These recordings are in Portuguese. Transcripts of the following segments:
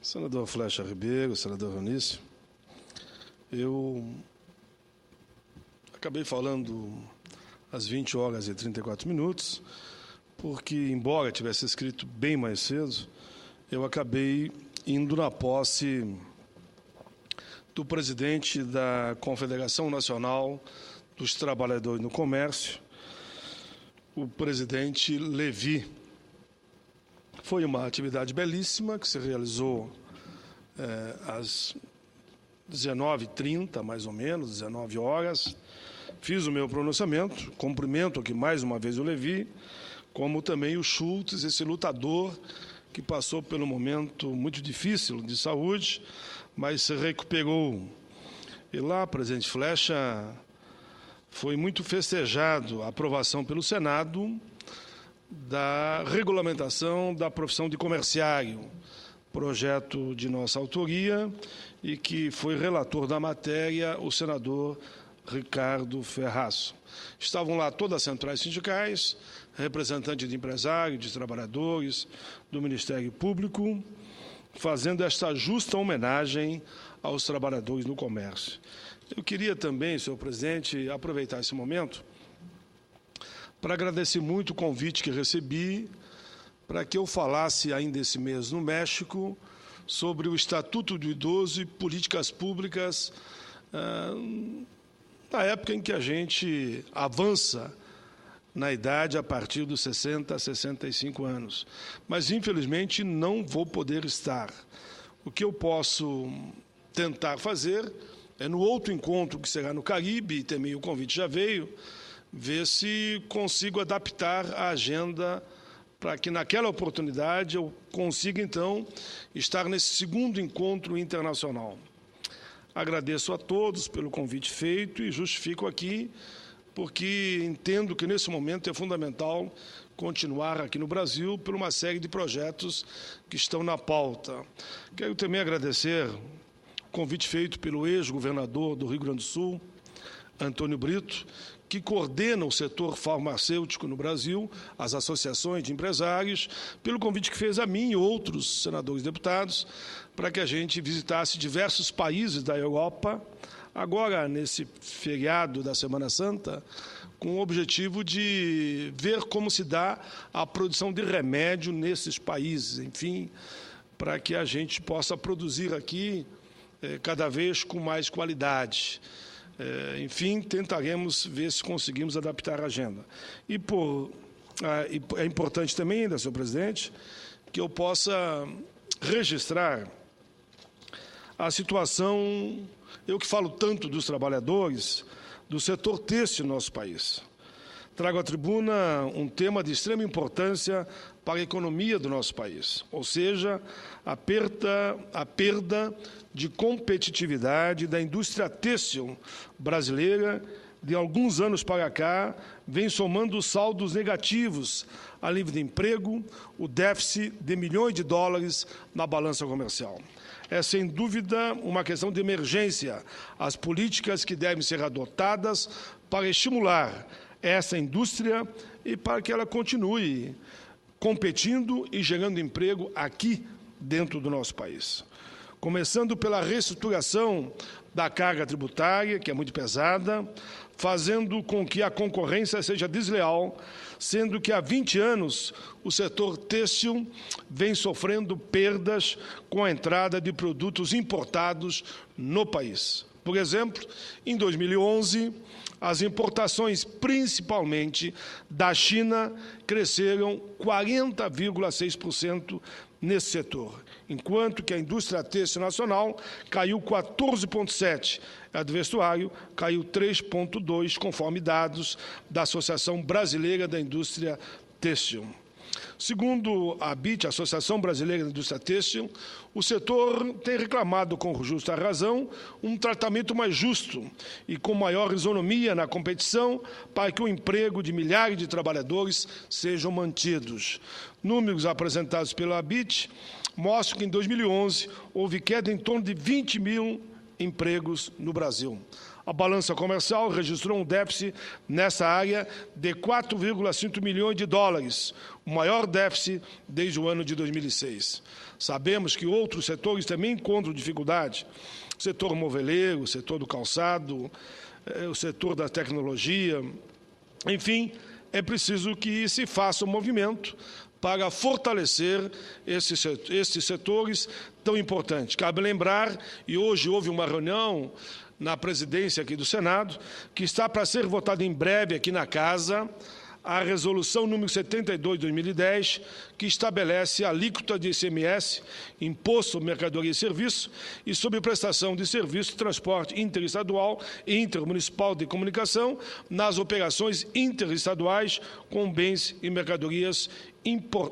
Senador Flecha Ribeiro, senador Eunício, eu acabei falando às 20 horas e 34 minutos, porque, embora tivesse escrito bem mais cedo, eu acabei indo na posse do presidente da Confederação Nacional dos Trabalhadores no Comércio, o presidente Levi. Foi uma atividade belíssima que se realizou às 19h30, mais ou menos, 19 horas. Fiz o meu pronunciamento, cumprimento aqui mais uma vez o Levi, como também o Schultz, esse lutador que passou por um momento muito difícil de saúde, mas se recuperou. E lá, presidente Flecha, foi muito festejado a aprovação pelo Senado da regulamentação da profissão de comerciário, projeto de nossa autoria, e que foi relator da matéria o senador Ricardo Ferraz. Estavam lá todas as centrais sindicais, representantes de empresários, de trabalhadores, do Ministério Público, fazendo esta justa homenagem aos trabalhadores no comércio. Eu queria também, senhor presidente, aproveitar esse momento para agradecer muito o convite que recebi para que eu falasse ainda esse mês no México sobre o Estatuto do Idoso e políticas públicas na época em que a gente avança na idade a partir dos 60 a 65 anos. Mas, infelizmente, não vou poder estar. O que eu posso tentar fazer é, no outro encontro, que será no Caribe, e também o convite já veio, ver se consigo adaptar a agenda para que, naquela oportunidade, eu consiga, então, estar nesse segundo encontro internacional. Agradeço a todos pelo convite feito e justifico aqui, porque entendo que, nesse momento, é fundamental continuar aqui no Brasil por uma série de projetos que estão na pauta. Quero também agradecer o convite feito pelo ex-governador do Rio Grande do Sul, Antônio Brito, que coordena o setor farmacêutico no Brasil, as associações de empresários, pelo convite que fez a mim e outros senadores e deputados, para que a gente visitasse diversos países da Europa, agora nesse feriado da Semana Santa, com o objetivo de ver como se dá a produção de remédio nesses países, enfim, para que a gente possa produzir aqui cada vez com mais qualidade. Enfim, tentaremos ver se conseguimos adaptar a agenda. E é importante também, ainda, senhor presidente, que eu possa registrar a situação, eu que falo tanto dos trabalhadores, do setor têxtil no nosso país. Trago à tribuna um tema de extrema importância para a economia do nosso país, ou seja, a perda de competitividade da indústria têxtil brasileira, de alguns anos para cá, vem somando saldos negativos a nível de emprego, o déficit de milhões de dólares na balança comercial. É, sem dúvida, uma questão de emergência, as políticas que devem ser adotadas para estimular essa indústria e para que ela continue competindo e gerando emprego aqui dentro do nosso país. Começando pela reestruturação da carga tributária, que é muito pesada, fazendo com que a concorrência seja desleal, sendo que há 20 anos o setor têxtil vem sofrendo perdas com a entrada de produtos importados no país. Por exemplo, em 2011, as importações, principalmente da China, cresceram 40,6% nesse setor, enquanto que a indústria têxtil nacional caiu 14,7%, a do vestuário caiu 3,2%, conforme dados da Associação Brasileira da Indústria Têxtil. Segundo a ABIT, a Associação Brasileira da Indústria Têxtil, o setor tem reclamado, com justa razão, um tratamento mais justo e com maior isonomia na competição para que o emprego de milhares de trabalhadores sejam mantidos. Números apresentados pela ABIT mostram que, em 2011, houve queda em torno de 20 mil empregos no Brasil. A balança comercial registrou um déficit nessa área de 4,5 milhões de dólares, o maior déficit desde o ano de 2006. Sabemos que outros setores também encontram dificuldade. O setor moveleiro, o setor do calçado, o setor da tecnologia. Enfim, é preciso que se faça um movimento para fortalecer esses setores tão importantes. Cabe lembrar, e hoje houve uma reunião na presidência aqui do Senado, que está para ser votada em breve aqui na Casa, a resolução número 72 de 2010, que estabelece a alíquota de ICMS, Imposto sobre Mercadoria e Serviço, e sobre prestação de serviço de transporte interestadual e intermunicipal de comunicação nas operações interestaduais com bens e mercadorias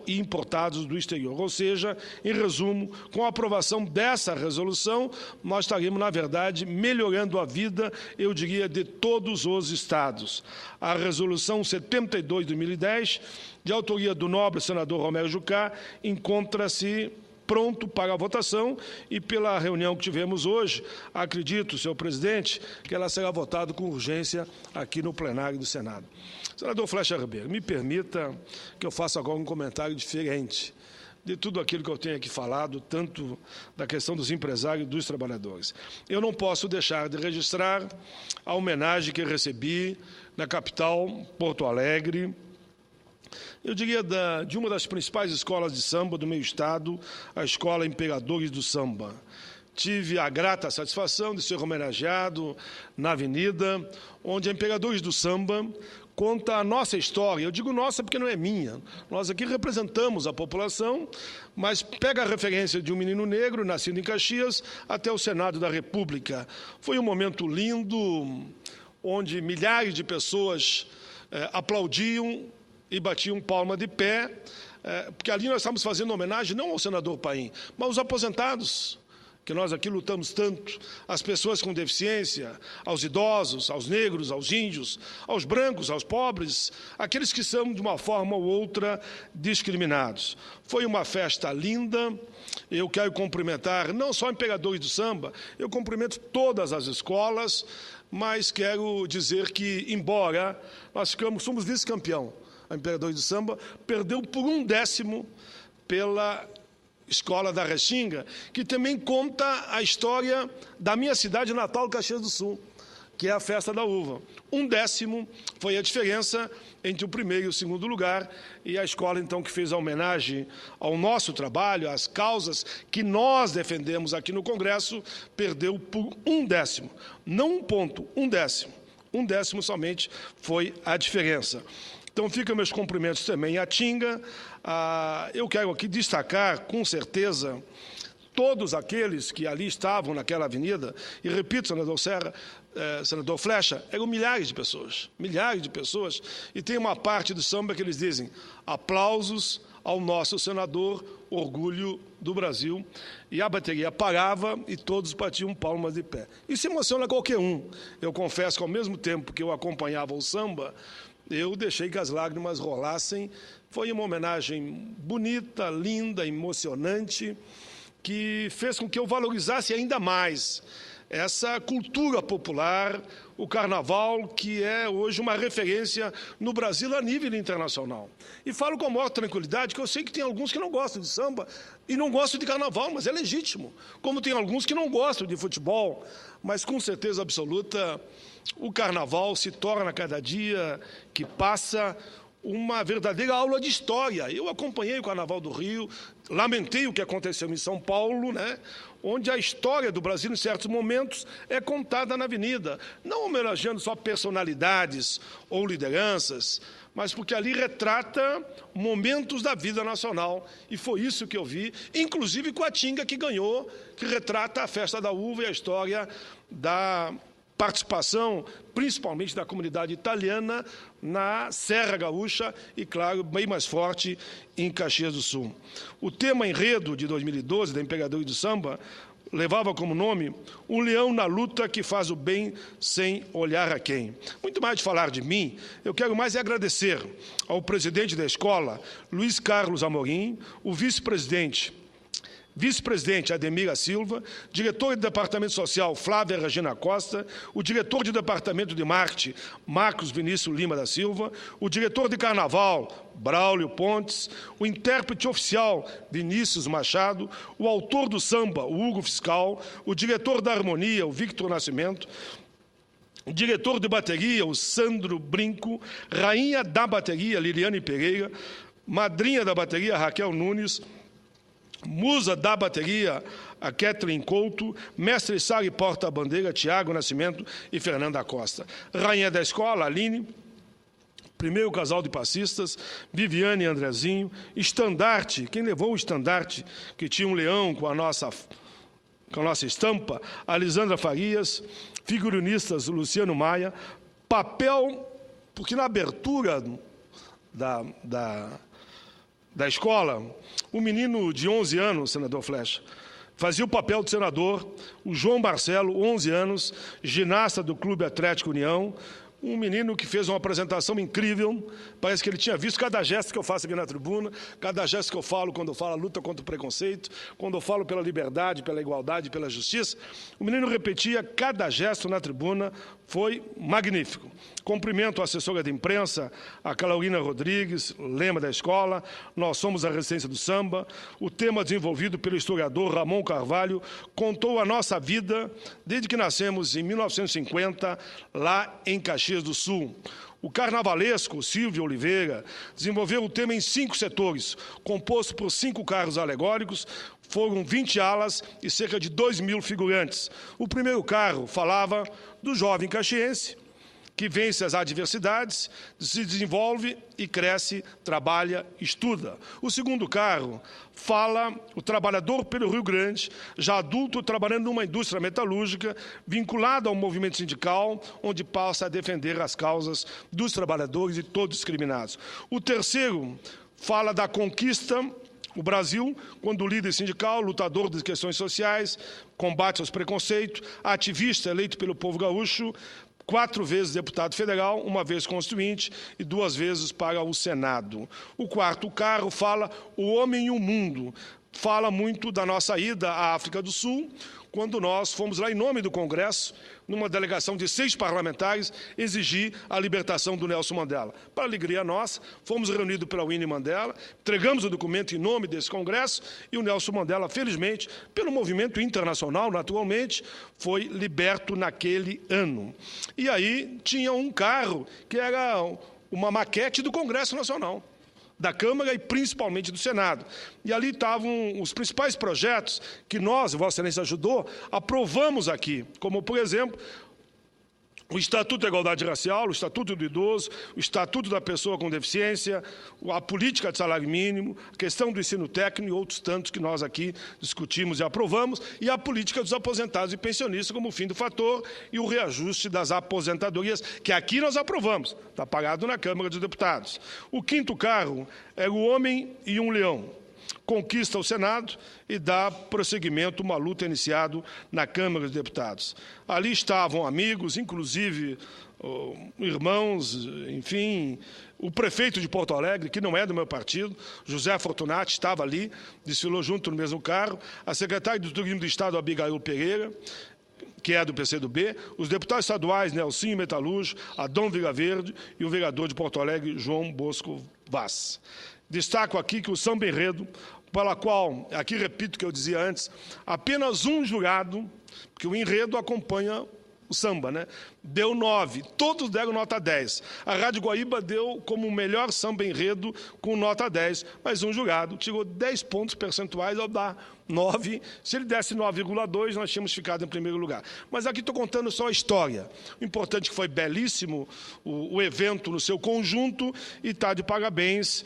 importados do exterior. Ou seja, em resumo, com a aprovação dessa resolução, nós estaremos, na verdade, melhorando a vida, eu diria, de todos os estados. A resolução 72 de 2010, de autoria do nobre senador Romero Jucá, encontra-se pronto para a votação e, pela reunião que tivemos hoje, acredito, senhor presidente, que ela será votada com urgência aqui no plenário do Senado. Senador Flecha Ribeiro, me permita que eu faça agora um comentário diferente de tudo aquilo que eu tenho aqui falado, tanto da questão dos empresários e dos trabalhadores. Eu não posso deixar de registrar a homenagem que recebi na capital, Porto Alegre, eu diria de uma das principais escolas de samba do meu estado, a Escola Imperadores do Samba. Tive a grata satisfação de ser homenageado na avenida, onde a Imperadores do Samba conta a nossa história. Eu digo nossa porque não é minha. Nós aqui representamos a população, mas pega a referência de um menino negro, nascido em Caxias, até o Senado da República. Foi um momento lindo, onde milhares de pessoas aplaudiam e batiam palma de pé, porque ali nós estamos fazendo homenagem não ao senador Paim, mas aos aposentados, que nós aqui lutamos tanto, às pessoas com deficiência, aos idosos, aos negros, aos índios, aos brancos, aos pobres, aqueles que são, de uma forma ou outra, discriminados. Foi uma festa linda. Eu quero cumprimentar não só Imperadores do Samba, eu cumprimento todas as escolas, mas quero dizer que, embora nós somos vice-campeão, a Imperadores do Samba perdeu por 1/10 pela Escola da Restinga, que também conta a história da minha cidade natal, Caxias do Sul, que é a Festa da Uva. 1/10 foi a diferença entre o primeiro e o segundo lugar, e a escola, então, que fez a homenagem ao nosso trabalho, às causas que nós defendemos aqui no Congresso, perdeu por 1/10. Não 1 ponto, 1/10. 1/10 somente foi a diferença. Então, ficam meus cumprimentos também à Tinga. Eu quero aqui destacar, com certeza, todos aqueles que ali estavam naquela avenida, e repito, senador Flecha, eram milhares de pessoas, e tem uma parte do samba que eles dizem: aplausos ao nosso senador, orgulho do Brasil, e a bateria parava e todos batiam palmas de pé. Isso emociona qualquer um. Eu confesso que, ao mesmo tempo que eu acompanhava o samba, eu deixei que as lágrimas rolassem. Foi uma homenagem bonita, linda, emocionante, que fez com que eu valorizasse ainda mais essa cultura popular, o carnaval, que é hoje uma referência no Brasil a nível internacional. E falo com a maior tranquilidade que eu sei que tem alguns que não gostam de samba e não gostam de carnaval, mas é legítimo. Como tem alguns que não gostam de futebol, mas com certeza absoluta o carnaval se torna, cada dia que passa, uma verdadeira aula de história. Eu acompanhei o Carnaval do Rio, lamentei o que aconteceu em São Paulo, onde a história do Brasil, em certos momentos, é contada na avenida, não homenageando só personalidades ou lideranças, mas porque ali retrata momentos da vida nacional. E foi isso que eu vi, inclusive com a Tinga, que ganhou, que retrata a Festa da Uva e a história da participação, principalmente da comunidade italiana, na Serra Gaúcha e, claro, bem mais forte em Caxias do Sul. O tema enredo de 2012, da Imperadores do Samba, levava como nome "Um leão na luta que faz o bem sem olhar a quem". Muito mais de falar de mim, eu quero mais agradecer ao presidente da escola, Luiz Carlos Amorim, o vice-presidente vice-presidente Ademira Silva, diretor de Departamento Social Flávia Regina Costa, o diretor de Departamento de Marketing Marcos Vinícius Lima da Silva, o diretor de Carnaval Braulio Pontes, o intérprete oficial Vinícius Machado, o autor do samba, o Hugo Fiscal, o diretor da harmonia, o Victor Nascimento, o diretor de bateria, o Sandro Brinco, rainha da bateria, Liliane Pereira, madrinha da bateria, Raquel Nunes, musa da bateria, a Kathleen Couto, mestre sala e porta-bandeira, Tiago Nascimento e Fernanda Costa. Rainha da escola, Aline, primeiro casal de passistas, Viviane e Andrezinho, estandarte, quem levou o estandarte, que tinha um leão com a nossa estampa, Alisandra Farias, figurinistas, Luciano Maia, papel, porque na abertura da escola, um menino de 11 anos, senador Flecha, fazia o papel de senador, o João Marcelo, 11 anos, ginasta do Clube Atlético União, um menino que fez uma apresentação incrível, parece que ele tinha visto cada gesto que eu faço aqui na tribuna, cada gesto que eu falo quando eu falo a luta contra o preconceito, quando eu falo pela liberdade, pela igualdade, pela justiça. O menino repetia cada gesto na tribuna, foi magnífico. Cumprimento a assessora de imprensa, a Carolina Rodrigues, lema da escola, nós somos a resistência do samba. O tema desenvolvido pelo historiador Ramon Carvalho contou a nossa vida desde que nascemos em 1950, lá em Caxias do Sul. O carnavalesco Silvio Oliveira desenvolveu o tema em 5 setores, composto por 5 carros alegóricos, foram 20 alas e cerca de 2.000 figurantes. O primeiro carro falava do jovem caxiense, que vence as adversidades, se desenvolve e cresce, trabalha, estuda. O segundo carro fala o trabalhador pelo Rio Grande, já adulto, trabalhando numa indústria metalúrgica, vinculado ao movimento sindical, onde passa a defender as causas dos trabalhadores e todos discriminados. O terceiro fala da conquista, o Brasil, quando líder sindical, lutador das questões sociais, combate aos preconceitos, ativista eleito pelo povo gaúcho, 4 vezes deputado federal, 1 vez constituinte e 2 vezes para o Senado. O quarto carro fala o homem e o mundo. Fala muito da nossa ida à África do Sul, quando nós fomos lá em nome do Congresso, numa delegação de 6 parlamentares, exigir a libertação do Nelson Mandela. Para alegria nossa, fomos reunidos pela Winnie Mandela, entregamos o documento em nome desse Congresso e o Nelson Mandela, felizmente, pelo movimento internacional, naturalmente, foi liberto naquele ano. E aí tinha um carro que era uma maquete do Congresso Nacional, da Câmara e principalmente do Senado. E ali estavam os principais projetos que nós, Vossa Excelência ajudou, aprovamos aqui, como, por exemplo, o Estatuto da Igualdade Racial, o Estatuto do Idoso, o Estatuto da Pessoa com Deficiência, a política de salário mínimo, a questão do ensino técnico e outros tantos que nós aqui discutimos e aprovamos, e a política dos aposentados e pensionistas como o fim do fator e o reajuste das aposentadorias, que aqui nós aprovamos, está pagado na Câmara dos Deputados. O quinto carro é o Homem e um Leão. Conquista o Senado e dá prosseguimento a uma luta iniciada na Câmara dos Deputados. Ali estavam amigos, inclusive irmãos, enfim, o prefeito de Porto Alegre, que não é do meu partido, José Fortunati, estava ali, desfilou junto no mesmo carro, a secretária do Turismo do Estado, Abigail Pereira, que é do PCdoB, os deputados estaduais Nelsinho Metalúrgico, Adão Vila Verde e o vereador de Porto Alegre, João Bosco Vaz. Destaco aqui que o samba enredo, pela qual, aqui repito o que eu dizia antes, apenas um jurado, porque o enredo acompanha o samba, né? Deu 9, todos deram nota 10. A Rádio Guaíba deu como o melhor samba enredo com nota 10, mas um jurado tirou 10 pontos percentuais ao dar 9. Se ele desse 9,2, nós tínhamos ficado em primeiro lugar. Mas aqui estou contando só a história. O importante é que foi belíssimo o evento no seu conjunto e está de parabéns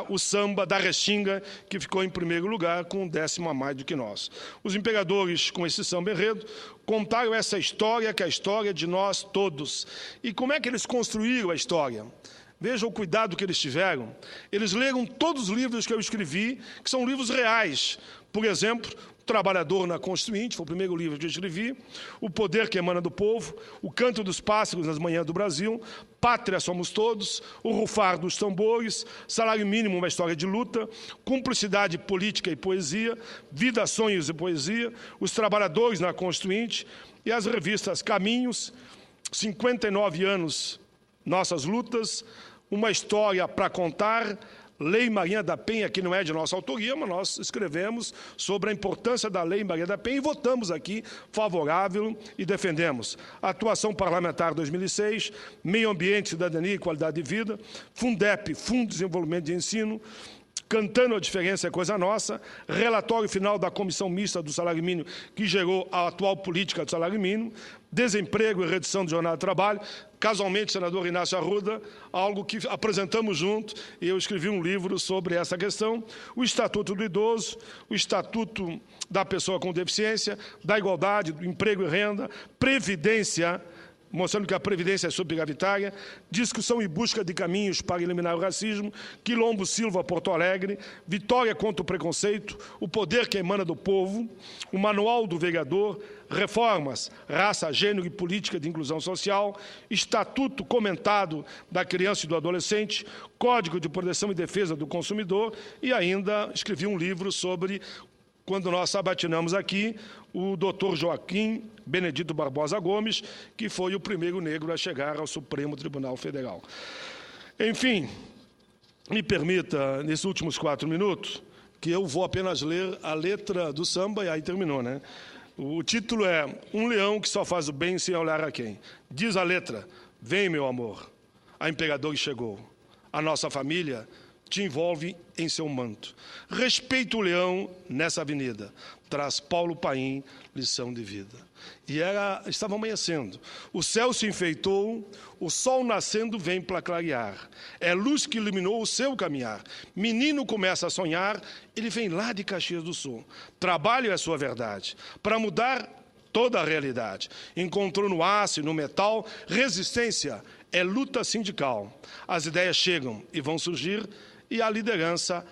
o samba da Restinga, que ficou em primeiro lugar, com 10º a mais do que nós. Os imperadores, com esse samba enredo, contaram essa história, que é a história de nós todos. E como é que eles construíram a história? Veja o cuidado que eles tiveram. Eles leram todos os livros que eu escrevi, que são livros reais. Por exemplo, O Trabalhador na Constituinte, foi o primeiro livro que eu escrevi, O Poder que Emana do Povo, O Canto dos Pássaros nas Manhãs do Brasil, Pátria Somos Todos, O Rufar dos Tambores, Salário Mínimo, uma História de Luta, Cumplicidade Política e Poesia, Vida, Sonhos e Poesia, Os Trabalhadores na Constituinte e as revistas Caminhos, 59 anos, Nossas Lutas, Uma História para Contar, Lei Maria da Penha, que não é de nossa autoria, mas nós escrevemos sobre a importância da Lei Maria da Penha e votamos aqui favorável e defendemos. Atuação Parlamentar 2006, Meio Ambiente, Cidadania e Qualidade de Vida, Fundep, Fundo de Desenvolvimento de Ensino, Cantando a Diferença é Coisa Nossa, relatório final da Comissão Mista do Salário Mínimo, que gerou a atual política do salário mínimo, desemprego e redução do jornal de trabalho, casualmente, senador Inácio Arruda, algo que apresentamos junto, e eu escrevi um livro sobre essa questão, o Estatuto do Idoso, o Estatuto da Pessoa com Deficiência, da Igualdade, do Emprego e Renda, Previdência, mostrando que a Previdência é superavitária, discussão e busca de caminhos para eliminar o racismo, Quilombo Silva, Porto Alegre, vitória contra o preconceito, o poder que emana do povo, o manual do vereador, reformas, raça, gênero e política de inclusão social, estatuto comentado da criança e do adolescente, Código de Proteção e Defesa do Consumidor e ainda escrevi um livro sobre, quando nós sabatinamos aqui, o doutor Joaquim Benedito Barbosa Gomes, que foi o primeiro negro a chegar ao Supremo Tribunal Federal. Enfim, me permita, nesses últimos 4 minutos, que eu vou apenas ler a letra do samba, e aí terminou, né? O título é Um Leão que Só Faz o Bem Sem Olhar a Quem. Diz a letra: vem, meu amor, a Imperador chegou. A nossa família te envolve em seu manto. Respeita o leão nessa avenida. Traz Paulo Paim, lição de vida. E estava amanhecendo. O céu se enfeitou, o sol nascendo vem para clarear. É luz que iluminou o seu caminhar. Menino começa a sonhar, ele vem lá de Caxias do Sul. Trabalho é sua verdade, para mudar toda a realidade. Encontrou no aço e no metal resistência, é luta sindical. As ideias chegam e vão surgir, e a liderança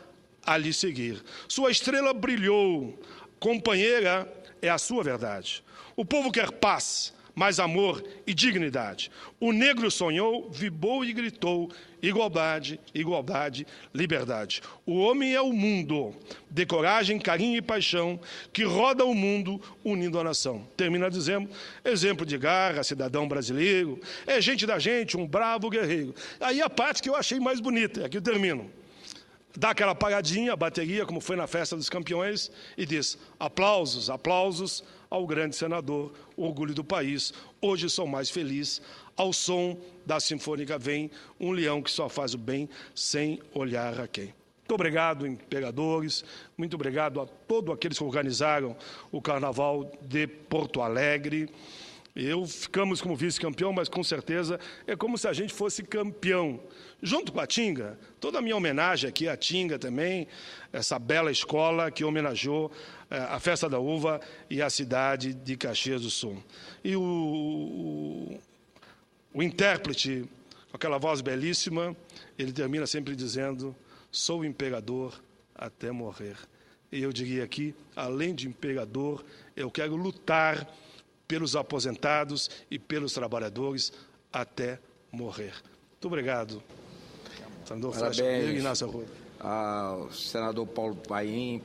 a lhe seguir. Sua estrela brilhou, companheira é a sua verdade. O povo quer paz, mais amor e dignidade. O negro sonhou, vibrou e gritou, igualdade, igualdade, liberdade. O homem é o mundo, de coragem, carinho e paixão, que roda o mundo unindo a nação. Termina dizendo, exemplo de garra, cidadão brasileiro, é gente da gente, um bravo guerreiro. Aí a parte que eu achei mais bonita, aqui eu termino. Dá aquela paradinha, a bateria, como foi na Festa dos Campeões, e diz, aplausos, aplausos ao grande senador, orgulho do país. Hoje sou mais feliz, ao som da Sinfônica vem, um leão que só faz o bem, sem olhar a quem. Muito obrigado, imperadores, muito obrigado a todos aqueles que organizaram o Carnaval de Porto Alegre. Ficamos como vice-campeão, mas com certeza é como se a gente fosse campeão. Junto com a Tinga, toda a minha homenagem aqui à Tinga também, essa bela escola que homenageou a Festa da Uva e a cidade de Caxias do Sul. E o intérprete, com aquela voz belíssima, ele termina sempre dizendo, sou imperador até morrer. E eu diria aqui, além de imperador, eu quero lutar pelos aposentados e pelos trabalhadores até morrer. Muito obrigado. Parabéns ao senador Paulo Paim